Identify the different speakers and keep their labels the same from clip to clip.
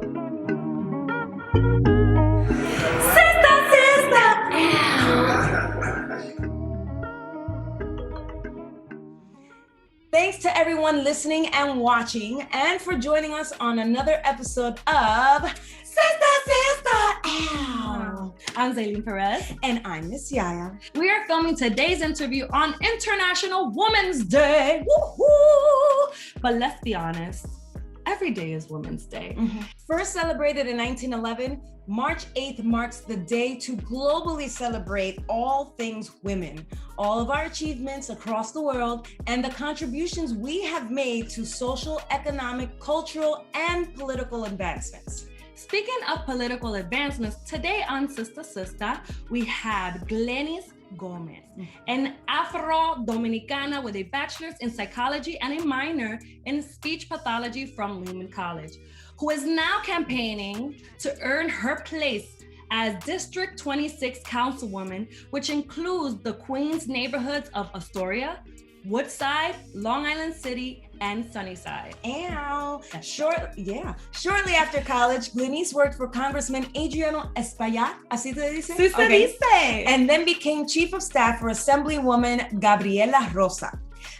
Speaker 1: Sistah Sistah. Thanks to everyone listening and watching, and for joining us on another episode of Sistah Sistah. Ow.
Speaker 2: I'm Zeitlin Perez.
Speaker 1: And I'm Miss YaYa.
Speaker 2: We are filming today's interview on International Women's Day. Woohoo! But let's be honest, every day is Women's Day.
Speaker 1: Mm-hmm. First celebrated in 1911, March 8th marks the day to globally celebrate all things women, all of our achievements across the world, and the contributions we have made to social, economic, cultural, and political advancements.
Speaker 2: Speaking of political advancements, today on Sistah Sistah, we have Glennis Gomez, an Afro-Dominicana with a bachelor's in psychology and a minor in speech pathology from Lehman College, who is now campaigning to earn her place as District 26 Councilwoman, which includes the Queens neighborhoods of Astoria, Woodside, Long Island City, and Sunnyside.
Speaker 1: Ow. Shortly after college, Glennis worked for Congressman Adriano Espaillat, así te dice?
Speaker 2: Sistah Sistah.
Speaker 1: And then became Chief of Staff for Assemblywoman Gabriela Rosa.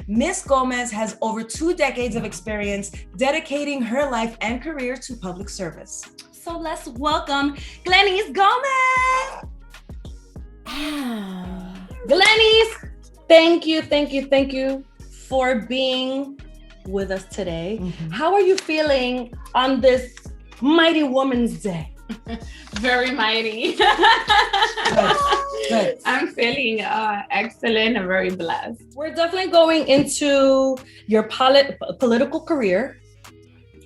Speaker 1: Ms. Gomez has over 2 decades of experience dedicating her life and career to public service.
Speaker 2: So let's welcome Glennis Gomez. Glennis, thank you for being with us today. Mm-hmm. How are you feeling on this mighty Women's Day?
Speaker 3: Very mighty.
Speaker 1: Good.
Speaker 3: I'm feeling excellent and very blessed.
Speaker 2: We're definitely going into your political career,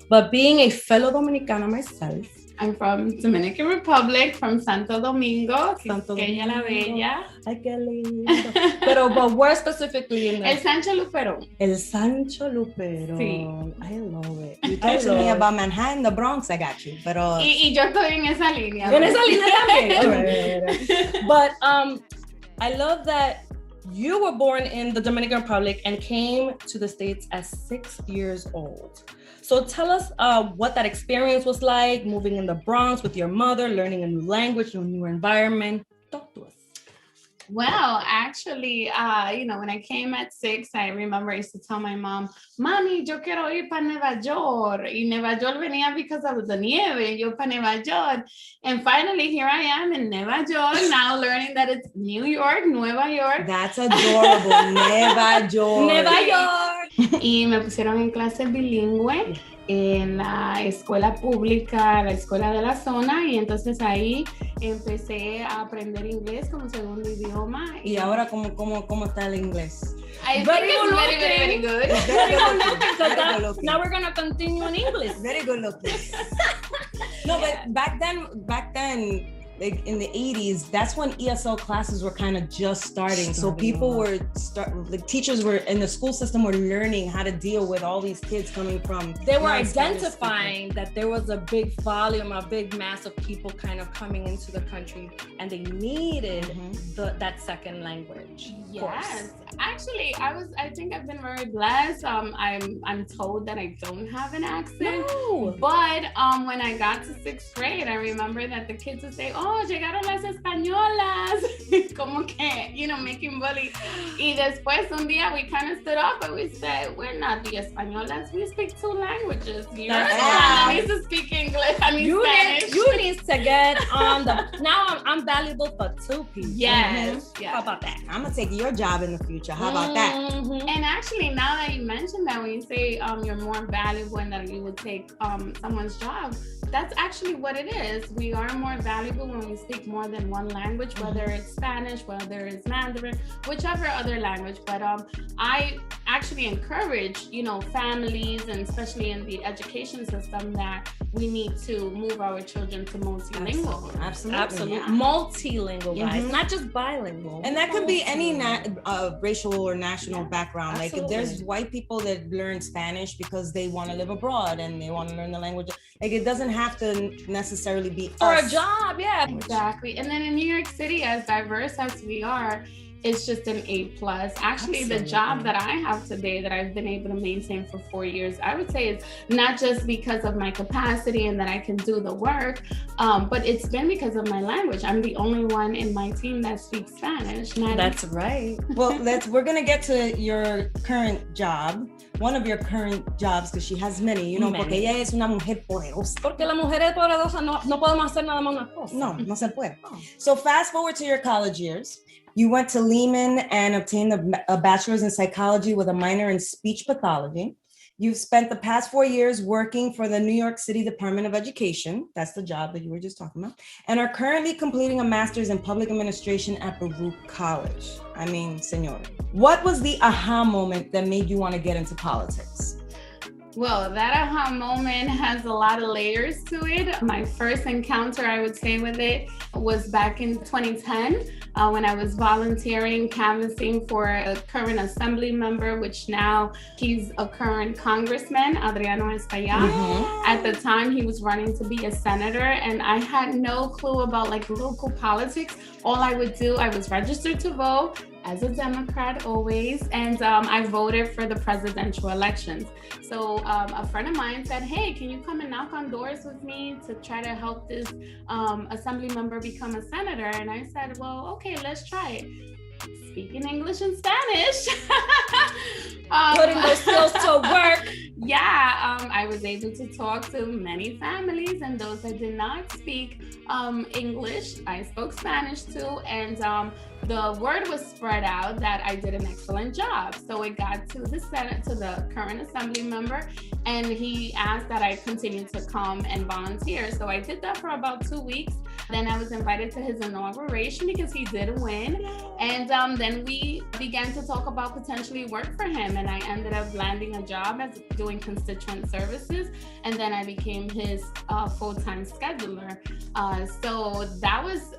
Speaker 2: but being a fellow Dominicana myself,
Speaker 3: I'm from Dominican Republic, from Santo Domingo, Quisqueya la Bella.
Speaker 2: Ay, qué lindo. But where specifically in
Speaker 3: El Sancho Luperón.
Speaker 2: El Sancho Luperón.
Speaker 3: Sí.
Speaker 2: I love it.
Speaker 1: You talk to me about Manhattan, the Bronx, I got you. Pero...
Speaker 3: Y yo estoy en esa línea.
Speaker 2: En esa línea también. But I love that you were born in the Dominican Republic and came to the States at 6 years old. So tell us what that experience was like, moving in the Bronx with your mother, learning a new language, a new environment. Talk to us.
Speaker 3: Well, actually, when I came at 6, I remember I used to tell my mom, Mami, yo quiero ir para Nueva York. Y Nueva York venía because of the nieve. Yo para Nueva York. And finally, here I am in Nueva York, now learning that it's New York, Nueva York.
Speaker 1: That's adorable. Nueva York.
Speaker 2: Nueva York.
Speaker 3: Y me pusieron en clase bilingüe en la escuela pública, la escuela de la zona, y entonces ahí empecé a aprender inglés como segundo idioma.
Speaker 1: Y ahora, ¿cómo está el inglés?
Speaker 3: I think it's very good.
Speaker 1: Very good looking.
Speaker 2: Now we're going to continue in English.
Speaker 1: Very good looking. No, but back then, like in the 80s, that's when ESL classes were kind of just starting. So people were teachers were in the school system were learning how to deal with all these kids coming from.
Speaker 2: They were identifying that there was a big volume, a big mass of people kind of coming into the country, and they needed that second language.
Speaker 3: Yes, actually, I think I've been very blessed. I'm told that I don't have an accent.
Speaker 2: No.
Speaker 3: But when I got to 6th grade, I remember that the kids would say, "Oh, llegaron las españolas," como que, making bully. Y después un día we kind of stood up and we said, "We're not the españolas. We speak 2 languages. You're I need to speak English. I need Spanish.
Speaker 2: You need to get on the. Now I'm valuable for 2 people.
Speaker 3: Yes.
Speaker 2: Mm-hmm. How about that?
Speaker 1: I'm gonna take your job in the future. How about that?
Speaker 2: Mm-hmm.
Speaker 3: And actually, now that you mentioned that, when you say you're more valuable and that you would take someone's job, that's actually what it is. We are more valuable when we speak more than one language, whether it's Spanish, whether it's Mandarin, whichever other language. But I actually encourage, families, and especially in the education system, that we need to move our children to multilingual.
Speaker 1: Absolutely.
Speaker 2: Yeah. Multilingual, guys, not just bilingual.
Speaker 1: And that could be any racial or national background.
Speaker 2: Absolutely.
Speaker 1: Like, if there's white people that learn Spanish because they want to live abroad and they want to learn the language, like, it doesn't have to necessarily be
Speaker 2: for
Speaker 1: us.
Speaker 2: a job, yeah.
Speaker 3: Exactly. And then in New York City, as diverse as we are, it's just an A+. Actually, the job that I have today that I've been able to maintain for 4 years, I would say it's not just because of my capacity and that I can do the work, but it's been because of my language. I'm the only one in my team that speaks Spanish.
Speaker 1: That's right. Well, we're going to get to your current job, one of your current jobs, because she has many, you know, porque ella es una mujer poderosa.
Speaker 2: Porque las mujeres poderosas no podemos hacer nada más una cosa.
Speaker 1: No se puede. So fast forward to your college years. You went to Lehman and obtained a bachelor's in psychology with a minor in speech pathology. You've spent the past 4 years working for the New York City Department of Education. That's the job that you were just talking about. And are currently completing a master's in public administration at Baruch College. I mean, señora. What was the aha moment that made you want to get into politics?
Speaker 3: Well, that aha moment has a lot of layers to it. My first encounter, I would say, with it was back in 2010 when I was volunteering, canvassing for a current assembly member, which now he's a current congressman, Adriano Estalla. At the time, he was running to be a senator, and I had no clue about like local politics. All I would do, I was registered to vote as a Democrat always, and I voted for the presidential elections. So a friend of mine said, hey, can you come and knock on doors with me to try to help this assembly member become a senator? And I said, well, okay, let's try it. Speaking English and Spanish.
Speaker 2: Putting those skills to work.
Speaker 3: Yeah, I was able to talk to many families, and those that did not speak English, I spoke Spanish too, and the word was spread out that I did an excellent job. So it got to the Senate, to the current assembly member, and he asked that I continue to come and volunteer. So I did that for about 2 weeks. Then I was invited to his inauguration because he did win. And then we began to talk about potentially work for him. And I ended up landing a job as doing constituent services. And then I became his full-time scheduler. So that was,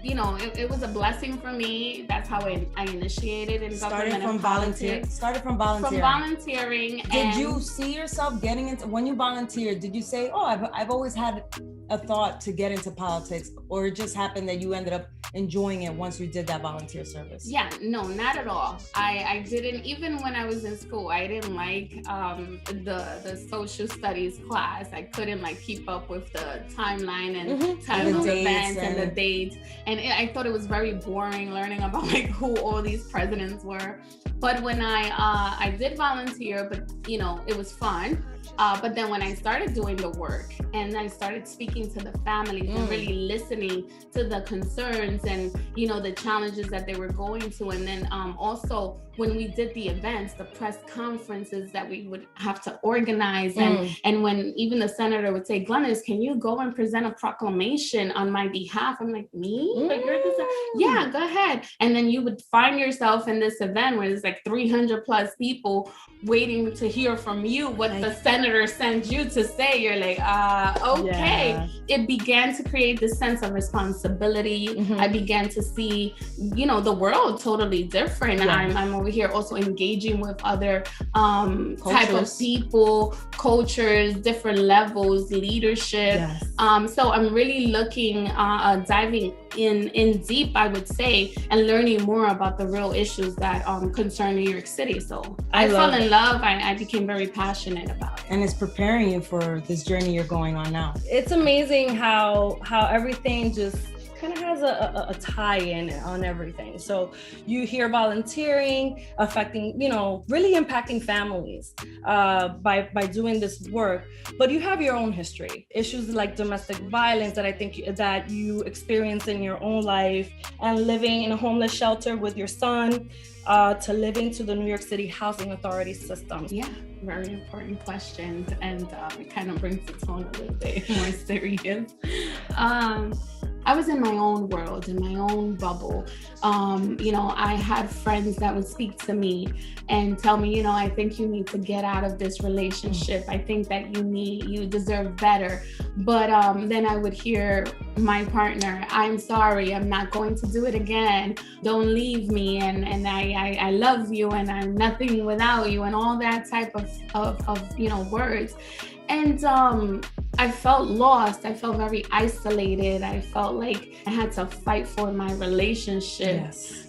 Speaker 3: you know, it was a blessing for me. That's how I initiated in government and politics.
Speaker 1: Started from volunteering.
Speaker 3: From volunteering.
Speaker 1: Did you see yourself getting into, when you volunteered, did you say, oh, I've always had a thought to get into politics, or it just happened that you ended up enjoying it once you did that volunteer service?
Speaker 3: Yeah, no, not at all. I didn't, even when I was in school, I didn't like the social studies class. I couldn't like keep up with the timeline and time of events and the dates. And I thought it was very boring learning about like who all these presidents were. But when I did volunteer, but you know, it was fun. But then when I started doing the work and I started speaking to the families and really listening to the concerns and, you know, the challenges that they were going to. And then also when we did the events, the press conferences that we would have to organize. And when even the senator would say, Glennis, can you go and present a proclamation on my behalf? I'm like, me? Like, you're this? Yeah, go ahead. And then you would find yourself in this event where there's like 300 plus people waiting to hear from you what the senator sent you to say. You're like, okay. Yeah. It began to create this sense of responsibility. I began to see, you know, the world totally different. And I'm over here also engaging with other type of people, cultures, different levels, leadership. So I'm really looking, diving in deep, I would say, and learning more about the real issues that concern New York City. So I fell in love. I became very passionate about it.
Speaker 1: And it's preparing you for this journey you're going on now.
Speaker 2: It's amazing how everything just kind of has a tie-in on everything. So you hear volunteering affecting, you know, really impacting families by doing this work, but you have your own history, issues like domestic violence that I think that you experienced in your own life, and living in a homeless shelter with your son, to living to the New York City Housing Authority system.
Speaker 3: Yeah, very important questions, and it kind of brings the tone a little bit more serious. I was in my own world, in my own bubble. You know, I had friends that would speak to me and tell me, you know, I think you need to get out of this relationship. I think that you deserve better. But then I would hear my partner, I'm sorry, I'm not going to do it again. Don't leave me. And I love you, and I'm nothing without you, and all that type of you know, words. And I felt lost. I felt very isolated. I felt like I had to fight for my relationship.
Speaker 2: Yes.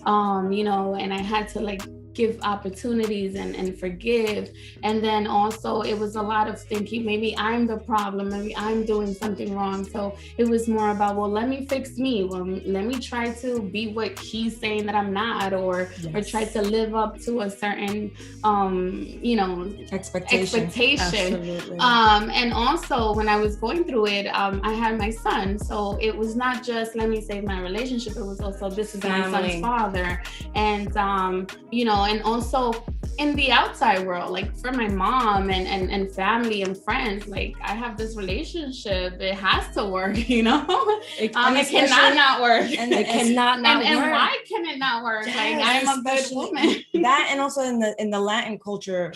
Speaker 3: You know, and I had to like give opportunities and forgive. And then also it was a lot of thinking, maybe I'm the problem, maybe I'm doing something wrong. So it was more about, well, let me fix me. Well, let me try to be what he's saying that I'm not, or try to live up to a certain, you know, expectation.
Speaker 2: Absolutely.
Speaker 3: And also when I was going through it, I had my son. So it was not just, let me save my relationship. It was also, this is
Speaker 2: Family.
Speaker 3: my son's father. And, you know, and also in the outside world, like for my mom and family and friends, like I have this relationship, it has to work, you know. It cannot not work.
Speaker 2: And it cannot not work.
Speaker 3: And why can it not work?
Speaker 1: Yes,
Speaker 3: like I'm a good woman.
Speaker 1: That, and also in the Latin culture,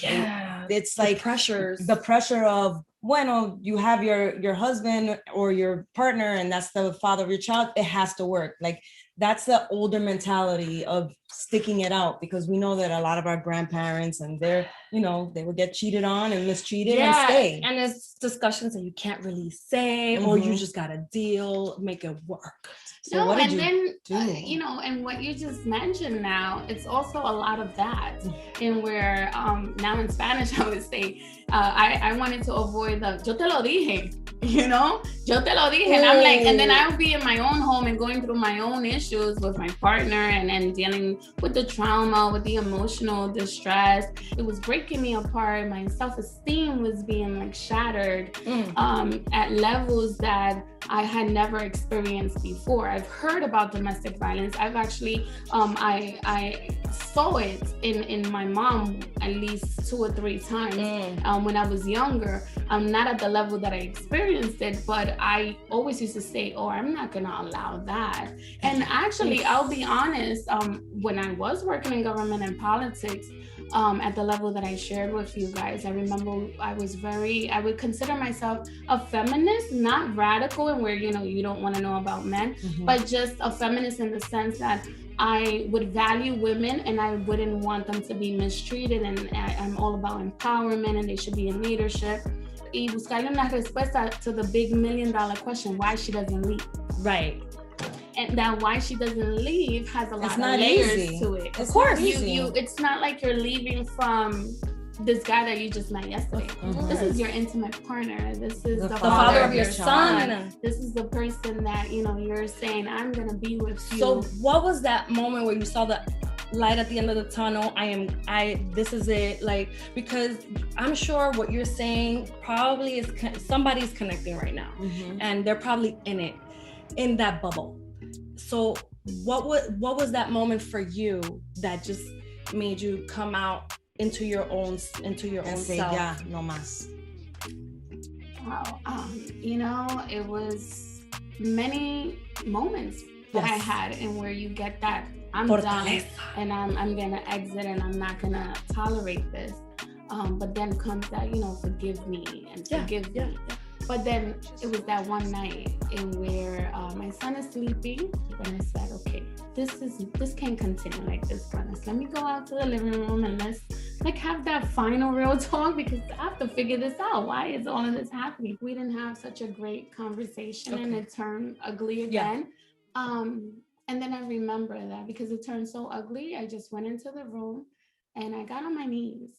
Speaker 1: it's like the pressure of, bueno, you have your husband or your partner, and that's the father of your child. It has to work. Like that's the older mentality of sticking it out, because we know that a lot of our grandparents, and they're, you know, they would get cheated on and mistreated and stay.
Speaker 2: And there's discussions that you can't really say, or you just gotta deal, make it work.
Speaker 1: So what did you do?
Speaker 3: You know, and what you just mentioned now, it's also a lot of that. And where now in Spanish, I would say, I wanted to avoid the yo te lo dije, you know, yo te lo dije. And I'm like, and then I would be in my own home and going through my own issues with my partner and dealing with the trauma, with the emotional distress. It was breaking me apart. My self-esteem was being like shattered at levels that I had never experienced before. I've heard about domestic violence. I've actually, I saw it in my mom at least 2 or 3 times when I was younger. Not at the level that I experienced it, but I always used to say, oh, I'm not gonna allow that. And actually, I'll be honest, when I was working in government and politics, at the level that I shared with you guys, I remember I would consider myself a feminist, not radical and where, you know, you don't want to know about men, but just a feminist in the sense that I would value women and I wouldn't want them to be mistreated, and I'm all about empowerment and they should be in leadership. Y buscarle una respuesta to the big $1 million question, why she doesn't leave.
Speaker 2: Right.
Speaker 3: And that why she doesn't leave has a lot of layers to it.
Speaker 1: Of course.
Speaker 3: It's not like you're leaving from this guy that you just met yesterday. This is your intimate partner. This is the father of your son. This is the person that, you know, you're saying, I'm gonna be with you.
Speaker 2: So what was that moment where you saw the light at the end of the tunnel? This is it. Like, because I'm sure what you're saying probably is somebody's connecting right now, and they're probably in that bubble. So what was that moment for you that just made you come out into your own self?
Speaker 1: Ya, no más.
Speaker 3: Wow. You know, it was many moments that I had, and where you get that I'm done and I'm gonna exit and I'm not gonna tolerate this. But then comes that, you know, forgive me and forgive me. But then it was that one night in where my son is sleeping, and I said, okay, this can't continue like this, Glennis. Let me go out to the living room and let's like have that final real talk, because I have to figure this out. Why is all of this happening? We didn't have such a great conversation, and it turned ugly again. And then I remember that because it turned so ugly, I just went into the room and I got on my knees.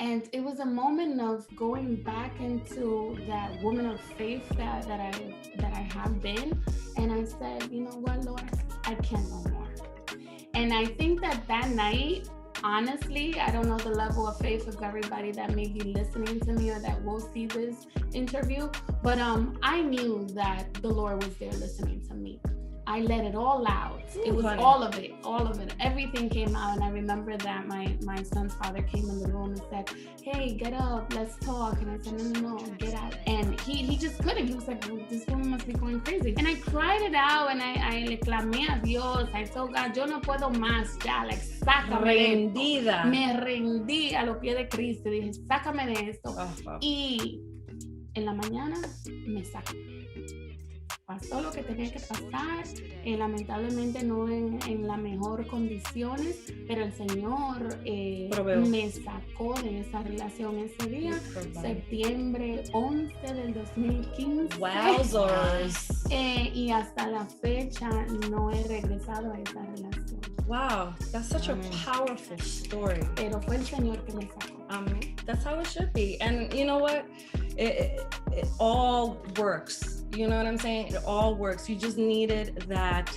Speaker 3: And it was a moment of going back into that woman of faith that I have been. And I said, you know what, Lord, I can't no more. And I think that night, honestly, I don't know the level of faith of everybody that may be listening to me or that will see this interview, but I knew that the Lord was there listening to me. I let it all out. It was all of it. Everything came out. And I remember that my son's father came in the room and said, hey, get up, let's talk. And I said, no, get out. And he just couldn't. He was like, well, this woman must be going crazy. And I cried it out, and I le clamé a Dios. I told God, yo no puedo más, ya, like, sácame
Speaker 2: rendida.
Speaker 3: Me rendí a los pies de Cristo. Dije, sácame de esto. Y en la mañana me sacó. pasó lo que tenía que pasar, lamentablemente no en las mejores condiciones, pero el Señor me sacó de esa relación ese día, septiembre 11 del 2015.
Speaker 2: Wowzers.
Speaker 3: Y hasta la fecha no he regresado a esa relación.
Speaker 2: Wow, that's such a powerful story.
Speaker 3: Pero fue el Señor que me sacó.
Speaker 2: That's how it should be. And you know what? It all works. You know what I'm saying? It all works. You just needed that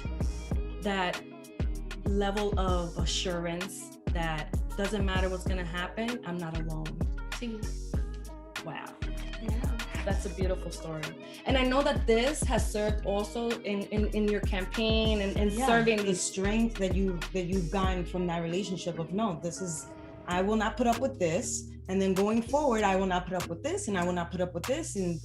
Speaker 2: level of assurance that doesn't matter what's gonna happen, I'm not alone.
Speaker 3: Sí.
Speaker 2: Wow.
Speaker 3: Yeah.
Speaker 2: That's a beautiful story. And I know that this has served also in your campaign and serving
Speaker 1: the strength that you've gotten from that relationship of, no, I will not put up with this. And then going forward, I will not put up with this, and I will not put up with this. And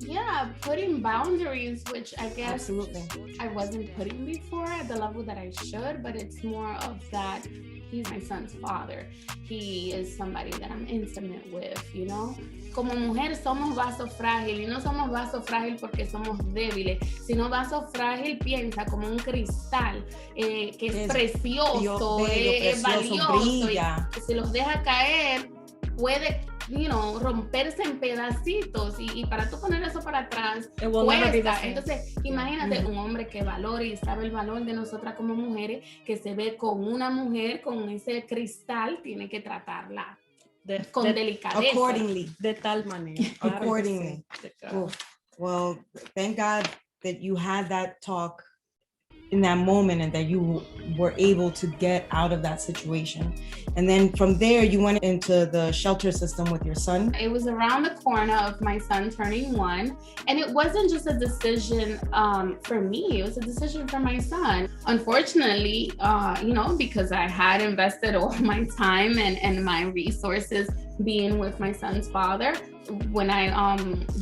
Speaker 3: putting boundaries, which I guess
Speaker 1: absolutely
Speaker 3: I wasn't putting before at the level that I should, but it's more of that he's my son's father. He is somebody that I'm intimate with, you know? Como mujer somos vaso frágil, y no somos vaso frágil porque somos débiles, sino vaso frágil piensa como un cristal que es precioso, es valioso,
Speaker 1: brilla.
Speaker 3: Y que si los deja caer, puede, romperse en pedacitos y para tú poner eso para atrás cuesta. Entonces imagínate un hombre que valora y sabe el valor de nosotras como mujeres, que se ve con una mujer con ese cristal, tiene que tratarla con delicadeza,
Speaker 1: accordingly,
Speaker 2: de tal manera,
Speaker 1: accordingly. Well, thank God that you had that talk in that moment and that you were able to get out of that situation. And then from there, you went into the shelter system with your son.
Speaker 3: It was around the corner of my son turning 1. And it wasn't just a decision for me, it was a decision for my son. Unfortunately, because I had invested all my time and my resources being with my son's father, when I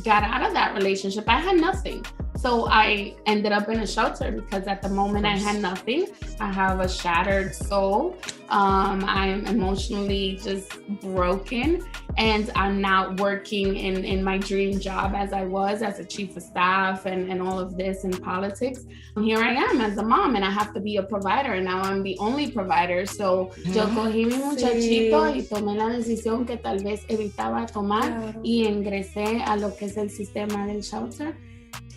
Speaker 3: got out of that relationship, I had nothing. So I ended up in a shelter because at the moment I had nothing. I have a shattered soul. I am emotionally just broken, and I'm not working in my dream job as I was as a chief of staff and all of this in politics. Here I am as a mom, and I have to be a provider, and now I'm the only provider. So yo cogí mi muchachito y tomé la decisión que tal vez evitaba tomar y ingresé a lo que es el sistema del shelter.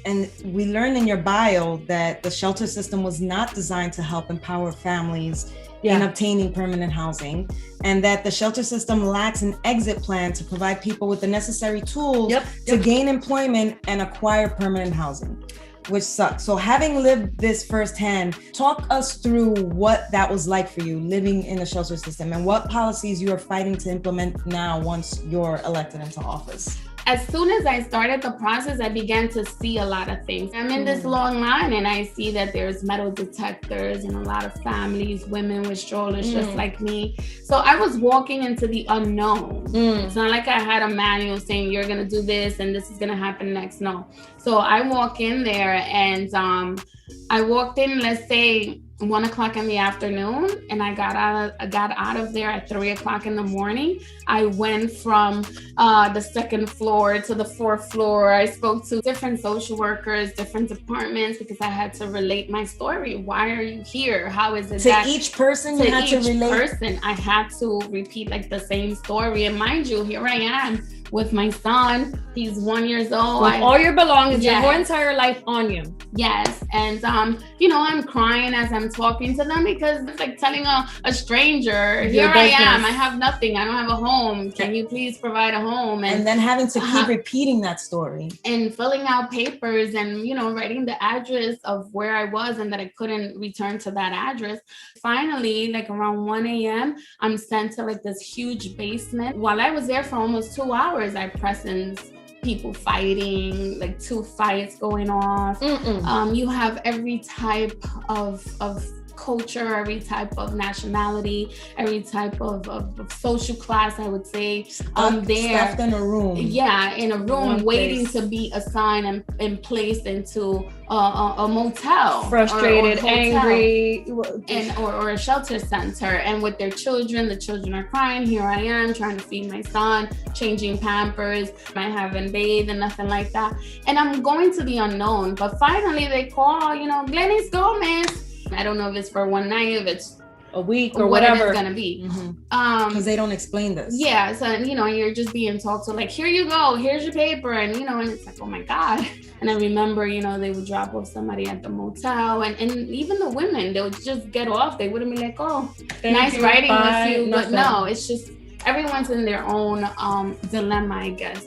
Speaker 1: And we learned in your bio that the shelter system was not designed to help empower families in obtaining permanent housing, and that the shelter system lacks an exit plan to provide people with the necessary tools to gain employment and acquire permanent housing, which sucks. So having lived this firsthand, talk us through what that was like for you living in the shelter system and what policies you are fighting to implement now once you're elected into office.
Speaker 3: As soon as I started the process, I began to see a lot of things. I'm in this long line and I see that there's metal detectors and a lot of families, women with strollers just like me. So I was walking into the unknown. It's not like I had a manual saying you're gonna do this and this is gonna happen next. No. So I walk in there and I walked in, let's say 1 o'clock in the afternoon, and I got out of there at 3 o'clock in the morning. I went from the second floor to the 4th floor. I spoke to different social workers, different departments, because I had to relate my story. Why are you here? How is it
Speaker 1: to each person you had to relate?
Speaker 3: Person, I had to repeat like the same story. And mind you, here I am with my son. He's 1 year old.
Speaker 2: With all your belongings, your whole entire life on you.
Speaker 3: Yes. And, I'm crying as I'm talking to them because it's like telling a stranger, here I am, I have nothing, I don't have a home. Can you please provide a home?
Speaker 1: And then having to keep repeating that story.
Speaker 3: And filling out papers and, writing the address of where I was and that I couldn't return to that address. Finally, like around 1 a.m., I'm sent to like this huge basement. While I was there for almost 2 hours, I pressenced people fighting, like 2 fights going off. You have every type of culture, every type of nationality, every type of social class, I would say. There,
Speaker 1: stuffed in a room.
Speaker 3: Yeah, in a room, waiting to be assigned and placed into a motel.
Speaker 2: Frustrated,
Speaker 3: or
Speaker 2: angry.
Speaker 3: Or a shelter center. And with their children, the children are crying. Here I am trying to feed my son, changing Pampers. I haven't bathed and nothing like that. And I'm going to the unknown. But finally they call, Glennis Gomez. I don't know if it's for one night, if it's
Speaker 2: a week or whatever
Speaker 3: it's gonna be.
Speaker 1: Because they don't explain this.
Speaker 3: Yeah, so you're just being told to, like, here you go, here's your paper, and and it's like, oh my God. And I remember, they would drop off somebody at the motel, and even the women, they would just get off. They wouldn't be like, oh, nice riding with you, but no, it's just everyone's in their own dilemma, I guess.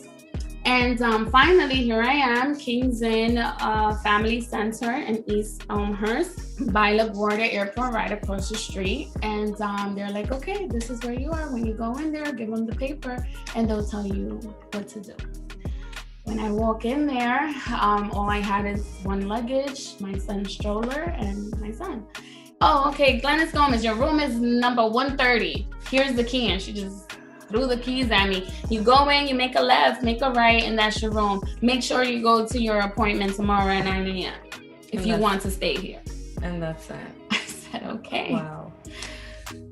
Speaker 3: And finally, here I am, Kings Inn Family Center in East Elmhurst, by LaGuardia Airport, right across the street. And they're like, okay, this is where you are. When you go in there, give them the paper, and they'll tell you what to do. When I walk in there, all I had is one luggage, my son's stroller, and my son. Oh, okay, Glennis Gomez, your room is number 130. Here's the key. And she just threw the keys at me. You go in, you make a left, make a right, and that's your room. Make sure you go to your appointment tomorrow at 9 a.m. if you want to stay here.
Speaker 1: And that's it.
Speaker 3: I said, okay.
Speaker 1: Wow.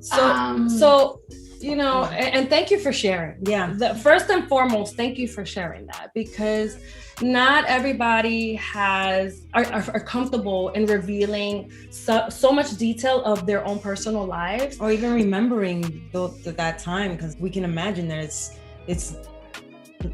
Speaker 2: So and thank you for sharing.
Speaker 1: Yeah.
Speaker 2: First and foremost, thank you for sharing that, because not everybody are comfortable in revealing so much detail of their own personal lives,
Speaker 1: or even remembering that time, because we can imagine that it's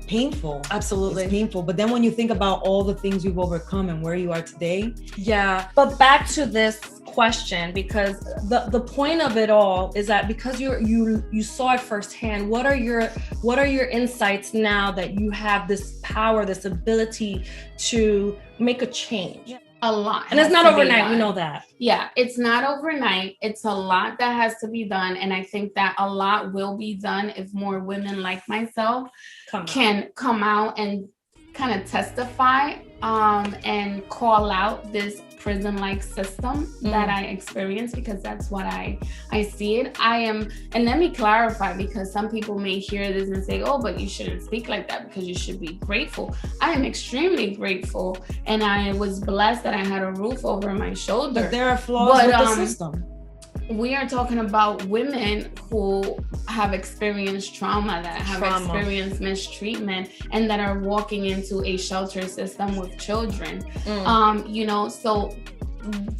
Speaker 1: painful.
Speaker 2: Absolutely.
Speaker 1: It's painful. But then when you think about all the things you've overcome and where you are today.
Speaker 2: Yeah. But back to this question, because the point of it all is that because you saw it firsthand, what are your insights now that you have this power, this ability to make a change?
Speaker 3: A lot.
Speaker 2: And it's not overnight, we know that.
Speaker 3: Yeah, it's not overnight. It's a lot that has to be done. And I think that a lot will be done if more women like myself can come out and kind of testify and call out this prison-like system that I experience, because that's what I see it. And let me clarify, because some people may hear this and say, oh, but you shouldn't speak like that because you should be grateful. I am extremely grateful, and I was blessed that I had a roof over my shoulder.
Speaker 1: But there are flaws with the system.
Speaker 3: We are talking about women who have experienced trauma, that have experienced mistreatment, and that are walking into a shelter system with children. So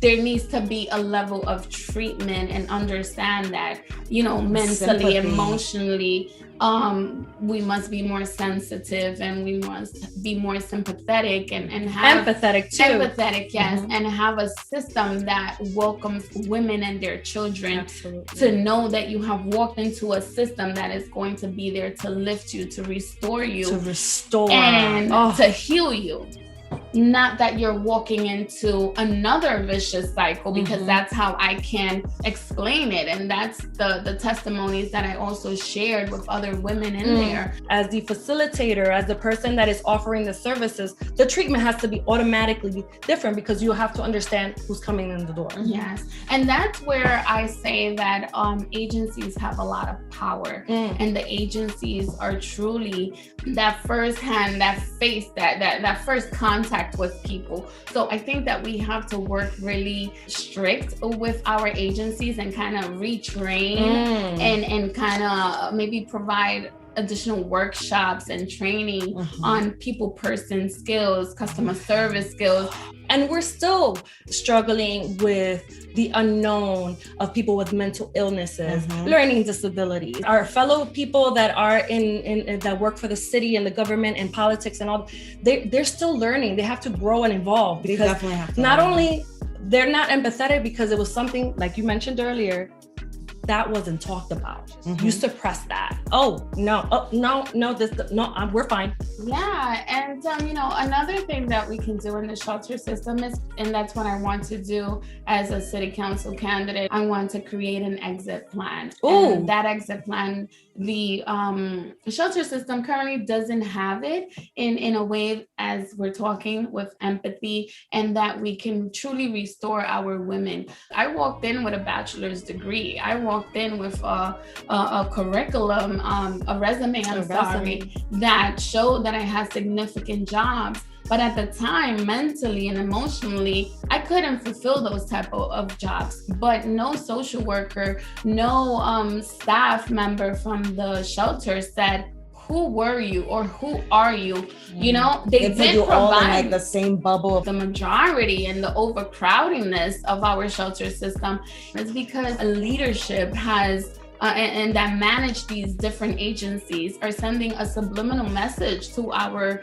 Speaker 3: there needs to be a level of treatment and understand that, mentally, sympathy, emotionally, we must be more sensitive, and we must be more sympathetic and have
Speaker 2: empathetic too.
Speaker 3: Empathetic, yes, and have a system that welcomes women and their children.
Speaker 2: Absolutely.
Speaker 3: To know that you have walked into a system that is going to be there to lift you, to restore you, and to heal you. Not that you're walking into another vicious cycle, because that's how I can explain it. And that's the testimonies that I also shared with other women in there.
Speaker 2: As the facilitator, as the person that is offering the services, the treatment has to be automatically different, because you have to understand who's coming in the door.
Speaker 3: Yes. And that's where I say that agencies have a lot of power, and the agencies are truly that first hand, that face, that first contact with people. So I think that we have to work really strict with our agencies and kind of retrain and kind of maybe provide additional workshops and training on people-person skills, customer service skills.
Speaker 2: And we're still struggling with the unknown of people with mental illnesses, learning disabilities. Our fellow people that are in that work for the city and the government and politics and all, they're still learning. They have to grow and evolve, because
Speaker 1: they definitely have to
Speaker 2: not only they're not empathetic because it was something, like you mentioned earlier, that wasn't talked about. You suppress that. We're fine.
Speaker 3: Yeah, and another thing that we can do in the shelter system is, and that's what I want to do as a city council candidate, I want to create an exit plan. And that exit plan, the shelter system currently doesn't have it in a way as we're talking with empathy, and that we can truly restore our women. I walked in with a bachelor's degree. I walked in with a curriculum, a resume, that showed that I had significant jobs. But at the time, mentally and emotionally, I couldn't fulfill those type of jobs. But no social worker, no staff member from the shelter said, who were you or who are you? You know, they
Speaker 1: put you
Speaker 3: provide
Speaker 1: all in like the same bubble.
Speaker 3: The majority and the overcrowdingness of our shelter system is because leadership has and that manage these different agencies are sending a subliminal message to our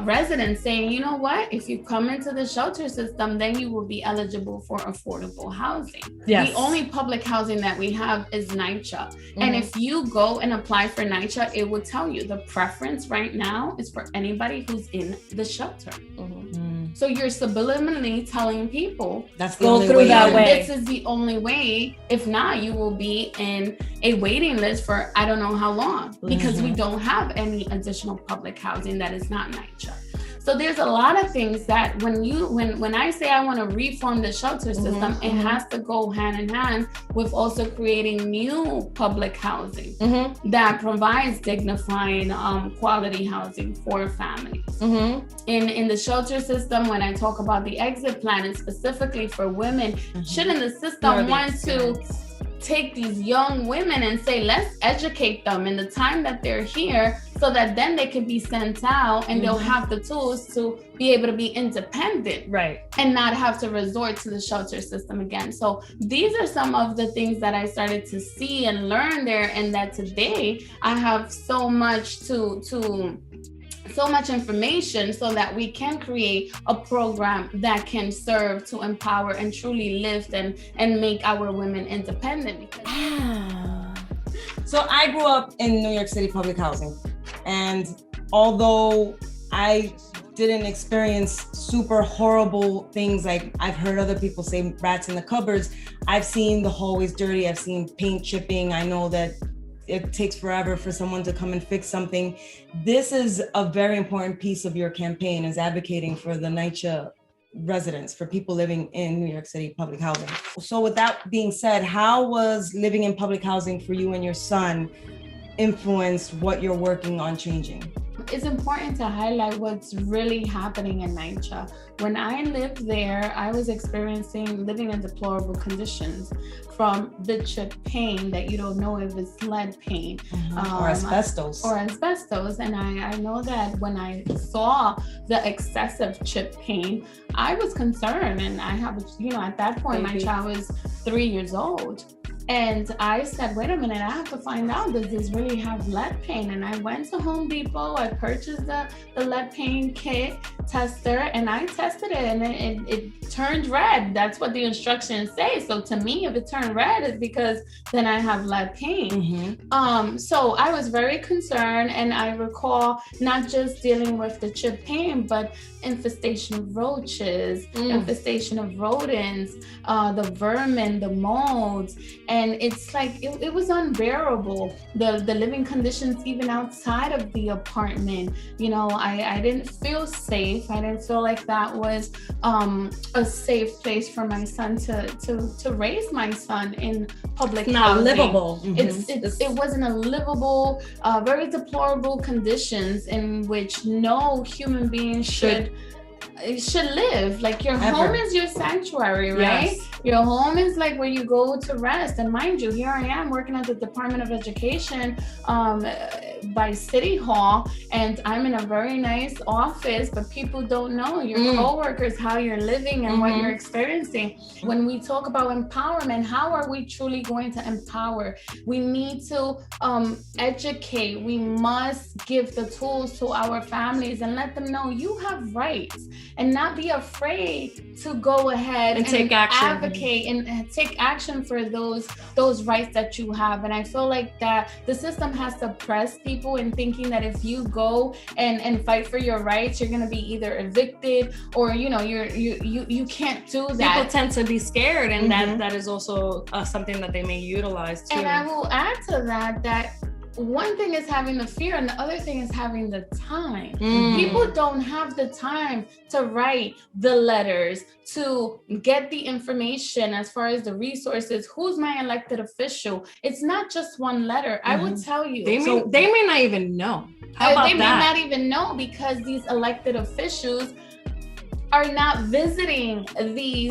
Speaker 3: residents saying, you know what, if you come into the shelter system, then you will be eligible for affordable housing. Yes. The only public housing that we have is NYCHA. And if you go and apply for NYCHA, it will tell you the preference right now is for anybody who's in the shelter. So you're subliminally telling people,
Speaker 1: go through that way.
Speaker 3: This is the only way. If not, you will be in a waiting list for I don't know how long, because we don't have any additional public housing that is not NYCHA. So there's a lot of things that when I say I want to reform the shelter system, it has to go hand in hand with also creating new public housing that provides dignified quality housing for families. In the shelter system, when I talk about the exit plan, and specifically for women, shouldn't the system want to take these young women and say, let's educate them in the time that they're here, so that then they can be sent out and they'll have the tools to be able to be independent,
Speaker 2: right,
Speaker 3: and not have to resort to the shelter system again. So these are some of the things that I started to see and learn there, and that today I have so much so much information so that we can create a program that can serve to empower and truly lift and make our women independent.
Speaker 1: So I grew up in New York City public housing, and although I didn't experience super horrible things like I've heard other people say rats in the cupboards, I've seen the hallways dirty, I've seen paint chipping, I know that it takes forever for someone to come and fix something. This is a very important piece of your campaign, is advocating for the NYCHA residents, for people living in New York City public housing. So with that being said, how was living in public housing for you and your son influenced what you're working on changing?
Speaker 3: It's important to highlight what's really happening in NYCHA. When I lived there, I was experiencing living in deplorable conditions, from the chip paint that you don't know if it's lead paint
Speaker 1: or asbestos.
Speaker 3: And I know that when I saw the excessive chip paint, I was concerned, and I have, at that point, my child was 3 years old. And I said, wait a minute, I have to find out, does this really have lead paint? And I went to Home Depot, I purchased the lead paint kit tester, and I tested it, and it turned red. That's what the instructions say. So to me, if it turned red, it's because then I have lead paint. So I was very concerned, and I recall not just dealing with the chip paint, but infestation of roaches, infestation of rodents, the vermin, the molds. And it's like, it was unbearable, the living conditions even outside of the apartment. I didn't feel safe. I didn't feel like that was a safe place for my son to raise my son in public housing.
Speaker 2: Not livable.
Speaker 3: It wasn't a livable, very deplorable conditions in which no human being should live. Like, your home is your sanctuary, right? Yes. Your home is like where you go to rest. And mind you, here I am working at the Department of Education by City Hall, and I'm in a very nice office, but people don't know, your coworkers, how you're living and what you're experiencing. When we talk about empowerment, how are we truly going to empower? We need to educate. We must give the tools to our families and let them know you have rights. and not be afraid to go ahead and
Speaker 2: take action,
Speaker 3: advocate and take action for those rights that you have. And I feel like that the system has suppressed people in thinking that if you go and fight for your rights, you're going to be either evicted or, you know, you can't do that.
Speaker 2: People tend to be scared, and that is also something that they may utilize too.
Speaker 3: And I will add to that one thing is having the fear and the other thing is having the time. People don't have the time to write the letters, to get the information as far as the resources. Who's my elected official? It's not just one letter. I would tell you.
Speaker 2: They may not even know. How about
Speaker 3: they may
Speaker 2: that?
Speaker 3: not even know, because these elected officials are not visiting these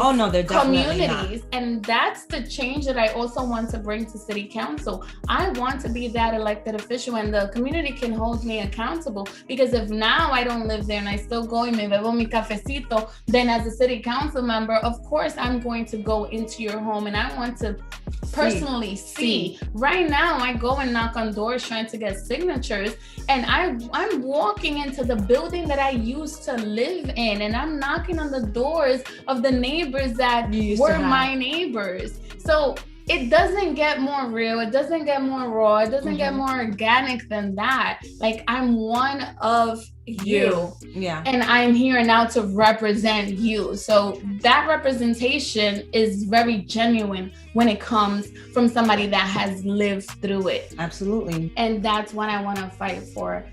Speaker 3: communities. And that's the change that I also want to bring to city council. I want to be that elected official, and the community can hold me accountable, because if now I don't live there and I still go and me bebo mi cafecito, then as a city council member, of course I'm going to go into your home and I want to personally see. Right now I go and knock on doors trying to get signatures, and I'm walking into the building that I used to live in, and I'm knocking on the doors of the neighbors that were my neighbors. So it doesn't get more real, it doesn't get more raw, it doesn't get more organic than that. Like, I'm one of you.
Speaker 1: Yeah.
Speaker 3: And I'm here now to represent you. So that representation is very genuine when it comes from somebody that has lived through it.
Speaker 1: Absolutely.
Speaker 3: And that's what I want to fight for.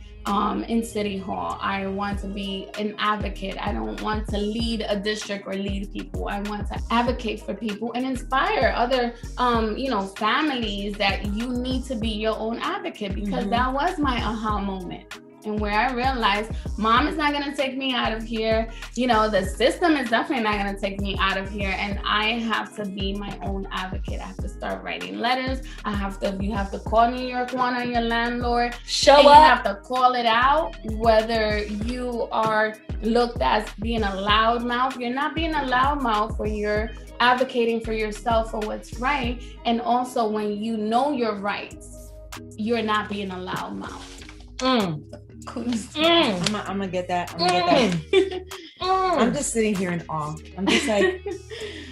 Speaker 3: In City Hall, I want to be an advocate. I don't want to lead a district or lead people. I want to advocate for people and inspire other, families that you need to be your own advocate, because that was my aha moment. And where I realized mom is not going to take me out of here. You know, the system is definitely not going to take me out of here. And I have to be my own advocate. I have to start writing letters. You have to call New York One on your landlord.
Speaker 2: Show up.
Speaker 3: You have to call it out, whether you are looked as being a loudmouth. You're not being a loudmouth when you're advocating for yourself for what's right. And also when you know your rights, you're not being a loudmouth.
Speaker 1: I'm gonna get that. I'm just sitting here in awe. I'm just like,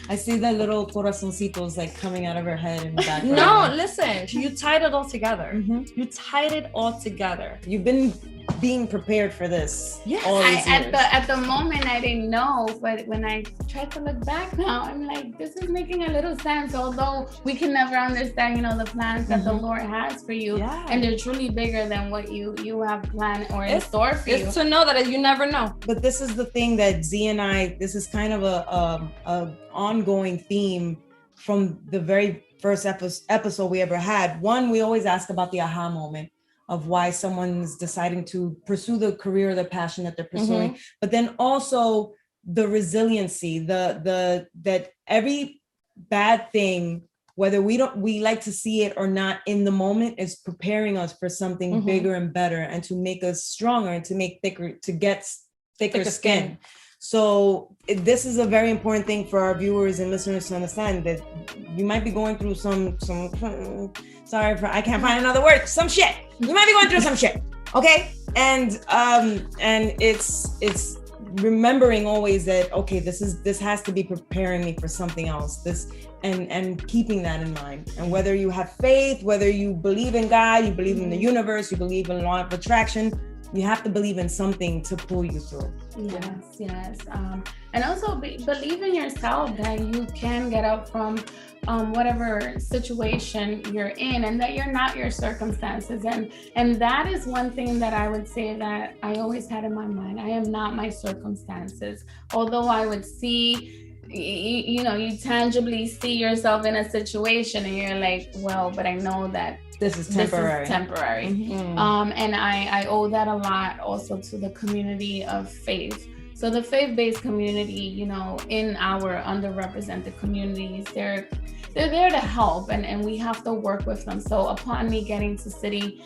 Speaker 1: I see the little corazoncitos like coming out of her head in the background.
Speaker 2: No, listen, you tied it all together. You tied it all together.
Speaker 1: You've been being prepared for this.
Speaker 2: Yes.
Speaker 3: At the moment I didn't know, but when I try to look back now, I'm like, this is making a little sense. Although we can never understand, the plans that the Lord has for you, and they're truly bigger than what you have planned or in store for you.
Speaker 2: It's to know that you never know.
Speaker 1: But this is the thing that Z and I. This is kind of a ongoing theme from the very first episode we ever had. One, we always ask about the aha moment of why someone's deciding to pursue the career, the passion that they're pursuing, but then also the resiliency, that every bad thing, whether we like to see it or not in the moment, is preparing us for something bigger and better, and to make us stronger, and to get thicker skin. So this is a very important thing for our viewers and listeners to understand, that you might be going through some I can't find another word, some shit. You might be going through some shit, okay? And it's remembering always that, okay, this has to be preparing me for something else. And keeping that in mind. And whether you have faith, whether you believe in God, you believe in the universe, you believe in law of attraction, you have to believe in something to pull you through.
Speaker 3: Yes. And also believe in yourself that you can get up from whatever situation you're in, and that you're not your circumstances. And that is one thing that I would say that I always had in my mind. I am not my circumstances. Although I would see, you tangibly see yourself in a situation and you're like, well, but I know that
Speaker 1: this is temporary.
Speaker 3: And I owe that a lot also to the community of faith. So the faith-based community, in our underrepresented communities, they're there to help, and we have to work with them. So upon me getting to city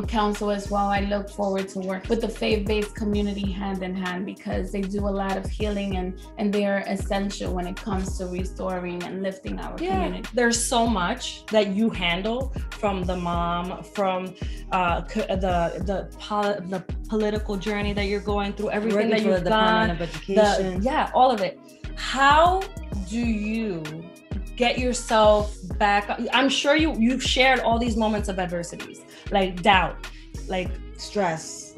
Speaker 3: council as well, I look forward to work with the faith-based community hand in hand, because they do a lot of healing and they are essential when it comes to restoring and lifting our community.
Speaker 2: There's so much that you handle, from the mom, from the political journey that you're going through, everything that you've done,
Speaker 1: of Education.
Speaker 2: all of it. How do you get yourself back? I'm sure you've shared all these moments of adversities, like doubt, like
Speaker 1: stress,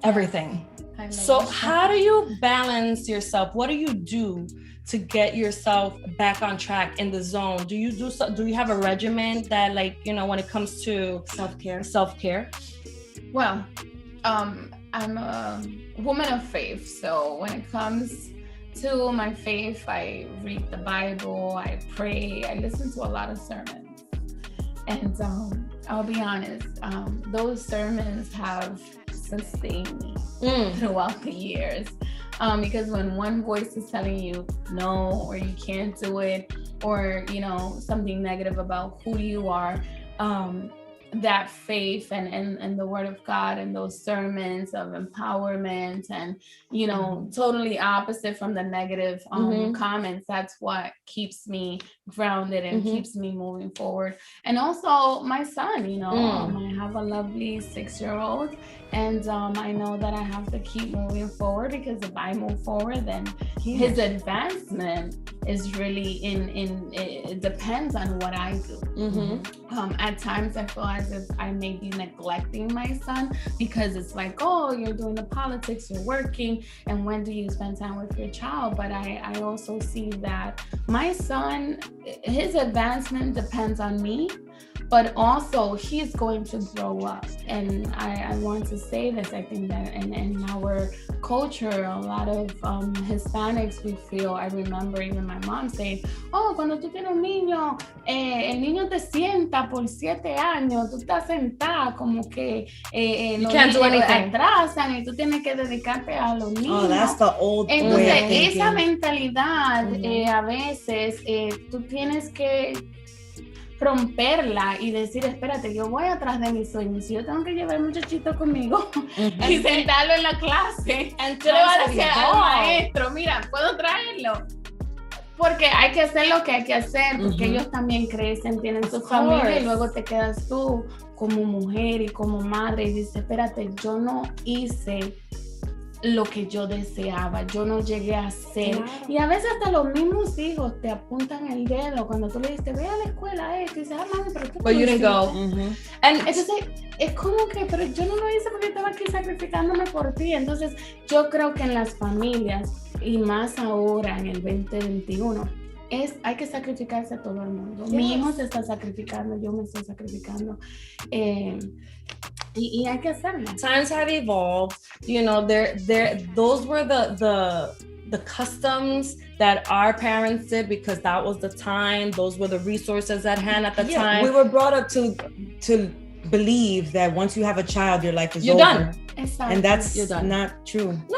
Speaker 2: everything. So how do you balance yourself? What do you do to get yourself back on track in the zone? Do you have a regimen that, like, you know, when it comes to self-care?
Speaker 3: Well, I'm a woman of faith, so when it comes to my faith, I read the Bible, I pray, I listen to a lot of sermons. And I'll be honest, those sermons have sustained me throughout the years. Because when one voice is telling you no, or you can't do it, or, you know, something negative about who you are, that faith and the word of God and those sermons of empowerment and, you know, totally opposite from the negative comments, that's what keeps me grounded and keeps me moving forward. And also my son, you know, I have a lovely 6-year-old, and I know that I have to keep moving forward, because if I move forward, then his advancement is really it depends on what I do. At times I feel as if I may be neglecting my son, because it's like, oh, you're doing the politics, you're working, and when do you spend time with your child? But I also see that my son, his advancement depends on me, but also he's going to grow up. And I want to say this, I think that in our culture, a lot of Hispanics, we feel, I remember even my mom saying, oh, cuando tú tienes un niño, el niño te sienta por 7 años, tú estás sentada como que
Speaker 2: you can't do anything.
Speaker 3: Atrasan y tú tienes que dedicarte a los niños.
Speaker 1: Oh, that's the old way of thinking.
Speaker 3: Esa mentalidad a veces tú tienes que romperla y decir, espérate, yo voy atrás de mis sueños, yo tengo que llevar al muchachito conmigo y sentarlo en la clase. Yo le voy a decir al maestro, mira, ¿puedo traerlo? Porque hay que hacer lo que hay que hacer, porque ellos también crecen, tienen su familia, y luego te quedas tú como mujer y como madre y dices, espérate, yo no hice lo que yo deseaba, yo no llegué a hacer. Y a veces hasta los mismos hijos te apuntan el dedo cuando tú le dices, ve a la escuela y dices, mami, pero tú
Speaker 2: but you didn't go.
Speaker 3: And entonces es como que, pero yo no lo hice porque estaba aquí sacrificándome por ti. Entonces yo creo que en las familias, y más ahora en el 2021, hay que sacrificarse a todo el mundo. Mi hijo se está sacrificando, yo me estoy sacrificando. Y hay que hacerlo.
Speaker 2: Times have evolved. You know, those were the customs that our parents did, because that was the time. Those were the resources at hand at the time.
Speaker 1: We were brought up to believe that once you have a child, your life is
Speaker 2: you're
Speaker 1: over.
Speaker 2: Done.
Speaker 3: Exactly.
Speaker 1: And that's not true.
Speaker 2: No,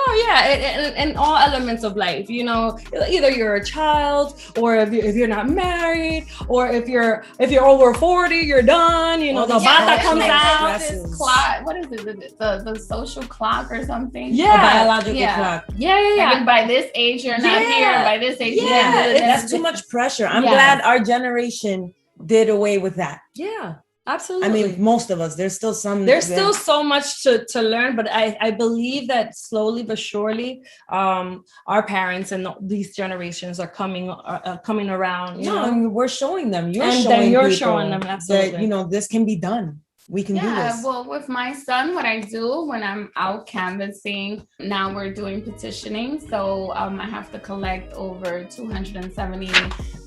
Speaker 2: in all elements of life, you know, either you're a child, or if you're not married, or if you're over 40, you're done. You know, the bata comes out.
Speaker 3: This clock, what is it? The social clock or something?
Speaker 1: Yeah, a biological clock.
Speaker 2: Yeah.
Speaker 3: Like, by this age you're not here. By this age,
Speaker 1: that's too much pressure. I'm glad our generation did away with that.
Speaker 2: Yeah. Absolutely.
Speaker 1: I mean, most of us, there's still
Speaker 2: still so much to learn, but I believe that slowly but surely, our parents and these generations are coming around. You know?
Speaker 1: I mean, we're showing them. You're showing them absolutely that, you know, this can be done. We can do this.
Speaker 3: Well, with my son, what I do when I'm out canvassing, now we're doing petitioning. So I have to collect over 270,